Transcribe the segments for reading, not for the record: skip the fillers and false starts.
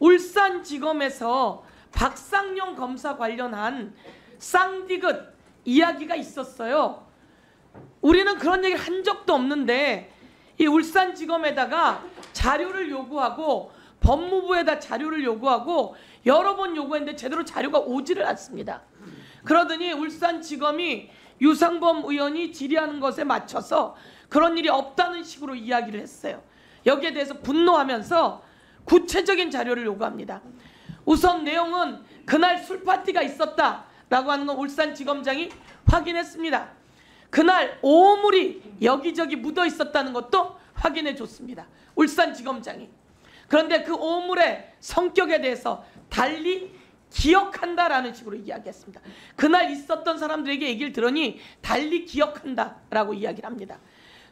울산지검에서 박상용 검사 관련한 쌍디귿 이야기가 있었어요. 우리는 그런 얘기를 한 적도 없는데 이 울산지검에다가 자료를 요구하고 법무부에다 자료를 요구하고 여러 번 요구했는데 제대로 자료가 오지를 않습니다. 그러더니 울산지검이 유상범 의원이 질의하는 것에 맞춰서 그런 일이 없다는 식으로 이야기를 했어요. 여기에 대해서 분노하면서 구체적인 자료를 요구합니다. 우선 내용은 그날 술파티가 있었다라고 하는 건 울산지검장이 확인했습니다. 그날 오물이 여기저기 묻어 있었다는 것도 확인해 줬습니다. 울산지검장이. 그런데 그 오물의 성격에 대해서 달리 기억한다라는 식으로 이야기했습니다. 그날 있었던 사람들에게 얘기를 들으니 달리 기억한다라고 이야기를 합니다.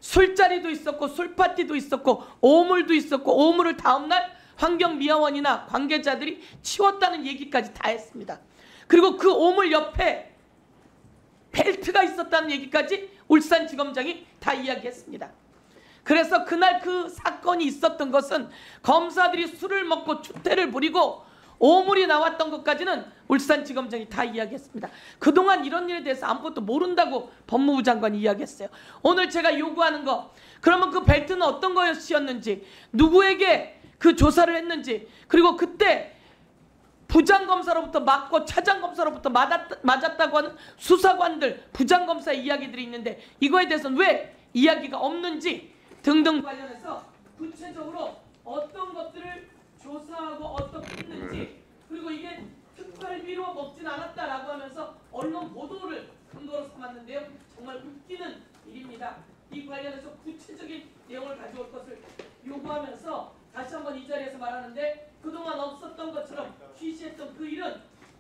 술자리도 있었고 술파티도 있었고 오물도 있었고 오물을 다음날 환경미화원이나 관계자들이 치웠다는 얘기까지 다 했습니다. 그리고 그 오물 옆에 벨트가 있었다는 얘기까지 울산지검장이 다 이야기했습니다. 그래서 그날 그 사건이 있었던 것은 검사들이 술을 먹고 추태를 부리고 오물이 나왔던 것까지는 울산지검장이 다 이야기했습니다. 그동안 이런 일에 대해서 아무것도 모른다고 법무부 장관이 이야기했어요. 오늘 제가 요구하는 거, 그러면 그 벨트는 어떤 것이었는지, 누구에게 그 조사를 했는지, 그리고 그때 부장검사로부터 맞고 차장검사로부터 맞았다고 하는 수사관들, 부장검사의 이야기들이 있는데 이거에 대해서는 왜 이야기가 없는지 등등 관련해서 구체적으로 어떤 것들을 조사하고 어떻게 했는지, 그리고 이게 특활비로 먹진 않았다라고 하면서 언론 보도를 근거로 삼았는데요. 정말 웃기는 일입니다. 이 관련해서 구체적인 내용을 가져올 것을 요구하면서 다시 한번 이 자리에서 말하는데 그동안 없었던 것처럼 취시했던 그 일은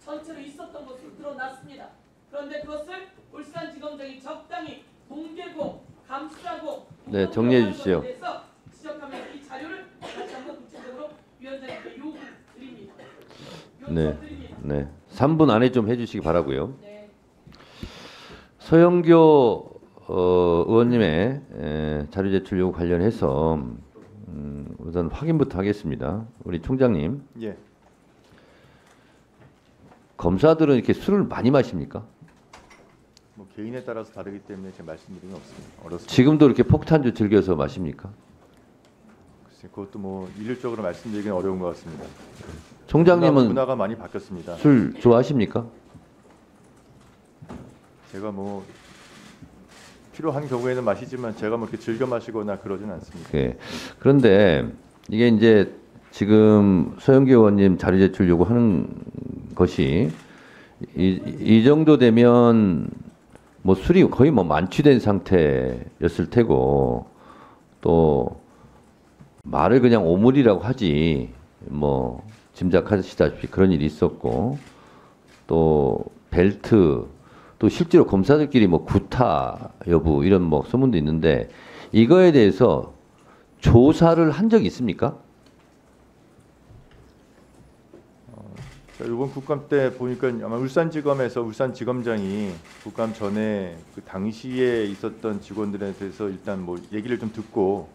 전체로 있었던 것으로 드러났습니다. 그런데 그것을 울산지검장이 적당히 공개고 감수하고 네, 정리해 주시죠. 지적하면서 이 자료를 다시 한번 구체적으로 위원장님께 요구드립니다. 네, 3분 안에 좀 해주시기 바라고요. 네. 서영교 의원님의 자료 제출 요구 관련해서 우선 확인부터 하겠습니다. 우리 총장님. 예. 검사들은 이렇게 술을 많이 마십니까? 뭐 개인에 따라서 다르기 때문에 제가 말씀드리는 없습니다. 어렵습니다. 지금도 이렇게 폭탄주 즐겨서 마십니까? 글쎄, 그것도 뭐 일률적으로 말씀드리기는 어려운 것 같습니다. 총장님은 문화가 많이 바뀌었습니다. 술 좋아하십니까? 제가 뭐 필요한 경우에는 마시지만 제가 뭐 이렇게 즐겨 마시거나 그러진 않습니다. 네. 그런데 이게 이제 지금 서영교 의원님 자료 제출 요구하는 것이 이 정도 되면 뭐 술이 거의 뭐 만취된 상태였을 테고 또 말을 그냥 오물이라고 하지 뭐 짐작하시다시피 그런 일이 있었고 또 벨트 또 실제로 검사들끼리 뭐 구타 여부 이런 뭐 소문도 있는데 이거에 대해서 조사를 한 적이 있습니까? 이번 국감 때 보니까 아마 울산지검에서 울산지검장이 국감 전에 그 당시에 있었던 직원들에 대해서 일단 뭐 얘기를 좀 듣고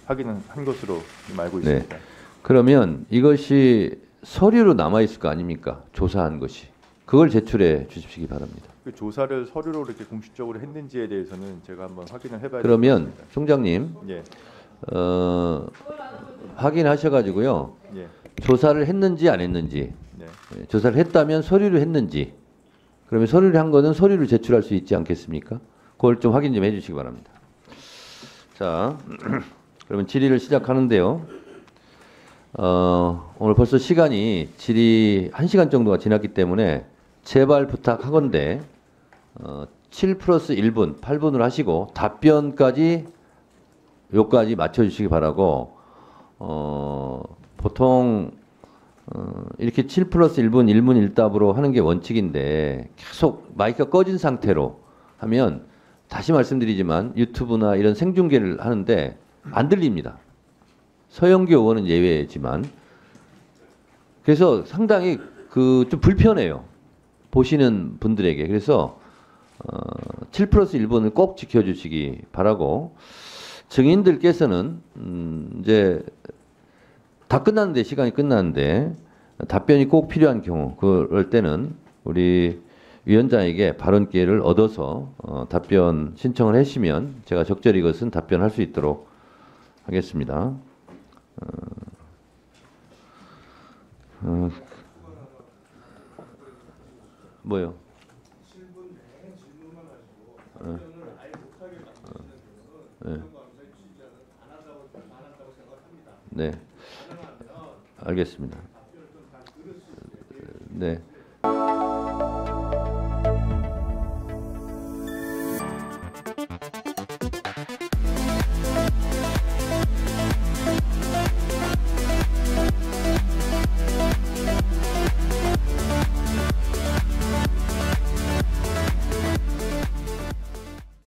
확인한 것으로 알고 있습니다. 네. 그러면 이것이 서류로 남아 있을 거 아닙니까? 조사한 것이. 그걸 제출해 주십시기 바랍니다. 그 조사를 서류로 이렇게 공식적으로 했는지에 대해서는 제가 한번 확인을 해봐야 그러면 총장님, 예. 확인하셔가지고요. 예. 조사를 했는지 안 했는지. 네. 조사를 했다면 서류를 했는지. 그러면 서류를 한 거는 서류를 제출할 수 있지 않겠습니까? 그걸 좀 확인 좀 해주시기 바랍니다. 자, 그러면 질의를 시작하는데요. 오늘 벌써 시간이 질의 1시간 정도가 지났기 때문에 제발 부탁하건대 7 플러스 1분, 8분을 하시고 답변까지 요까지 맞춰주시기 바라고 보통 이렇게 7 플러스 1분, 1문 1답으로 하는 게 원칙인데 계속 마이크가 꺼진 상태로 하면 다시 말씀드리지만 유튜브나 이런 생중계를 하는데 안 들립니다. 서영교 의원은 예외지만 그래서 상당히 그 좀 불편해요. 보시는 분들에게. 그래서 7 플러스 1분을 꼭 지켜주시기 바라고 증인들께서는 이제 다 끝났는데 시간이 끝났는데 답변이 꼭 필요한 경우 그럴 때는 우리 위원장에게 발언 기회를 얻어서 답변 신청을 하시면 제가 적절히 이것은 답변할 수 있도록 하겠습니다. 뭐요? 네. 알겠습니다. 네.